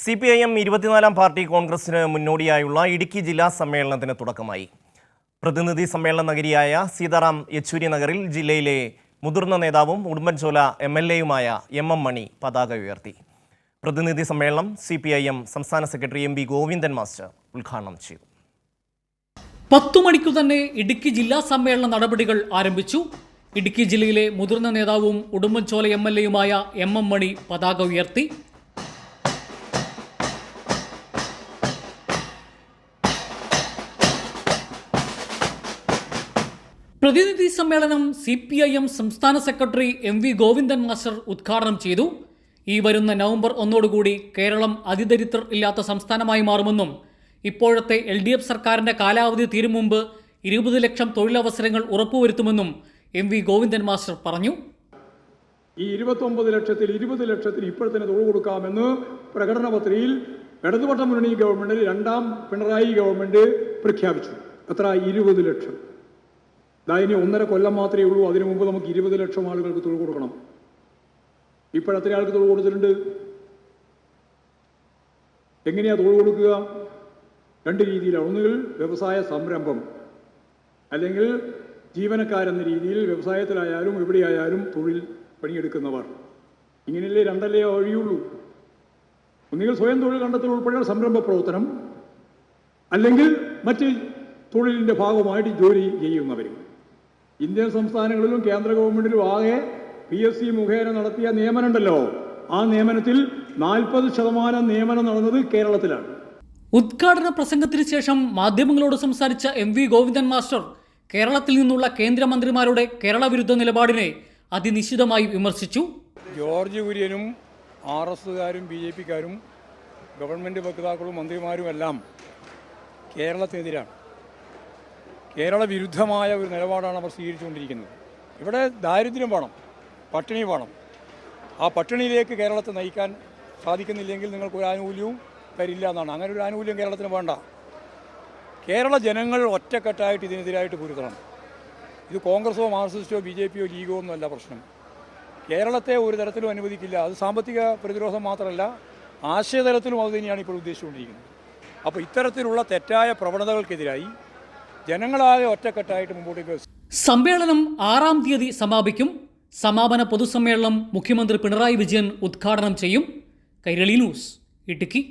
CPIM 24-ാം party കോൺഗ്രസിന് മുന്നോടിയായുള്ള ഇടുക്കി ജില്ലാ സമ്മേളനത്തിന് തുടക്കമായി. പ്രതിനിധി സമ്മേളന നഗരിയായ സീതാറാം യെച്ചൂരി നഗറിൽ ജില്ലയിലെ മുതിർന്ന നേതാവും ഉടുമ്പൻചോല MLA-യുമായ MM മണി പതാക ഉയർത്തി. പ്രതിനിധി സമ്മേളനം CPIM സംസ്ഥാന സെക്രട്ടറി MV ഗോവിന്ദൻ മാസ്റ്റർ ഉദ്ഘാടനം ചെയ്തു. 10 മണിക്കു തന്നെ ഇടുക്കി ജില്ലാ സമ്മേളന നടപടികൾ ആരംഭിച്ചു. ഇടുക്കി ജില്ലയിലെ മുതിർന്ന നേതാവും ഉടുമ്പൻചോല MLA-യുമായ MM മണി പതാക ഉയർത്തി. പ്രതിനിധി സമ്മേളനം CPIM സംസ്ഥാന സെക്രട്ടറി MV ഗോവിന്ദൻ മാസ്റ്റർ ഉദ്ഘാടനം ചെയ്തു. ഈ വരുന്ന നവംബർ 1 കേരളം അതിദരിദ്രർ ഇല്ലാത്ത സംസ്ഥാനമായി മാറുമെന്നും ഇപ്പോഴത്തെ LDF സർക്കാരിന്റെ കാലാവധി തീരും മുമ്പ് 20 ലക്ഷം തൊഴിലവസരങ്ങൾ ഉറപ്പുവരുത്തുമെന്നും MV ഗോവിന്ദൻ മാസ്റ്റർ പറഞ്ഞു. ഈ 29 ലക്ഷത്തിൽ 20 ലക്ഷത്തിന് ഇപ്പോഴത്തന്നെ തൊഴിൽ കൊടുക്കാമെന്ന് പ്രകടന പത്രികയിൽ ഇടതുപക്ഷ മുന്നണി ഗവൺമെന്റിൽ രണ്ടാം പിണറായി ഗവൺമെന്റ് പ്രഖ്യാപിച്ചു. എത്ര? 20 ലക്ഷം. ഇനി 1.5 കൊല്ലം മാത്രമേ ഉള്ളൂ. അതിനു മുമ്പ് നമുക്ക് 20 ലക്ഷം ആളുകൾക്ക് തൊഴിൽ കൊടുക്കണം. ഇപ്പോഴെത്ര ആൾക്ക് തൊഴിൽ കൊടുത്തിട്ടുണ്ട്? എങ്ങനെയാ തൊഴിൽ കൊടുക്കുക? 2 രീതിയിലാണ്. ഒന്നുകിൽ വ്യവസായ സംരംഭം, അല്ലെങ്കിൽ ജീവനക്കാരെന്ന രീതിയിൽ വ്യവസായത്തിലായാലും എവിടെയായാലും തൊഴിൽ പണിയെടുക്കുന്നവർ. ഇങ്ങനെയല്ലേ 2 വഴിയുള്ളൂ. ഒന്നുകിൽ സ്വയം തൊഴിൽ കണ്ടെത്തൽ ഉൾപ്പെടെ സംരംഭ പ്രവർത്തനം, അല്ലെങ്കിൽ മറ്റ് തൊഴിലിൻ്റെ ഭാഗമായിട്ട് ജോലി ചെയ്യുന്നവർ. ഇന്ത്യൻ സംസ്ഥാനങ്ങളിലും കേന്ദ്ര ഗവൺമെന്റിലും ആകെ PSC മുഖേന നടത്തിയ നിയമനം ഉണ്ടല്ലോ, ആ നിയമനത്തിൽ 40% നിയമനം നടന്നത് കേരളത്തിലാണ്. ഉദ്ഘാടന പ്രസംഗത്തിന് ശേഷം മാധ്യമങ്ങളോട് സംസാരിച്ച MV ഗോവിന്ദൻ മാസ്റ്റർ കേരളത്തിൽ നിന്നുള്ള കേന്ദ്രമന്ത്രിമാരുടെ കേരള വിരുദ്ധ നിലപാടിനെ അതിനിശിതമായി വിമർശിച്ചു. ജോർജ് കുര്യനും RSകാരും BJPക്കാരും ഗവൺമെൻറ് വക്താക്കളും മന്ത്രിമാരും എല്ലാം കേരളത്തിനെതിരാണ്. കേരള വിരുദ്ധമായ ഒരു നിലപാടാണ് അവർ സ്വീകരിച്ചുകൊണ്ടിരിക്കുന്നത്. ഇവിടെ ദാരിദ്ര്യം വേണം, പട്ടിണി വേണം. ആ പട്ടിണിയിലേക്ക് കേരളത്തെ നയിക്കാൻ സാധിക്കുന്നില്ലെങ്കിൽ നിങ്ങൾക്കൊരു ആനുകൂല്യവും തരില്ല എന്നാണ്. അങ്ങനെ ഒരു ആനുകൂല്യം കേരളത്തിന് വേണ്ട. കേരള ജനങ്ങൾ ഒറ്റക്കെട്ടായിട്ട് ഇതിനെതിരായിട്ട് പൊരുത്തണം. ഇത് കോൺഗ്രസോ മാർക്സിസ്റ്റോ BJPയോ ലീഗോ ഒന്നുമല്ല പ്രശ്നം. കേരളത്തെ ഒരു തരത്തിലും അനുവദിക്കില്ല. അത് സാമ്പത്തിക പ്രതിരോധം മാത്രമല്ല, ആശയതലത്തിലും അത് തന്നെയാണ് ഇപ്പോൾ ഉദ്ദേശിച്ചുകൊണ്ടിരിക്കുന്നത്. അപ്പോൾ ഇത്തരത്തിലുള്ള തെറ്റായ പ്രവണതകൾക്കെതിരായി ജനങ്ങളാകെ ഒറ്റക്കെട്ടായിട്ട് മുമ്പോട്ടേക്ക്. സമ്മേളനം 6-ാം തീയതി സമാപിക്കും. സമാപന പൊതുസമ്മേളനം മുഖ്യമന്ത്രി പിണറായി വിജയൻ ഉദ്ഘാടനം ചെയ്യും. കൈരളി ന്യൂസ്, ഇടുക്കി.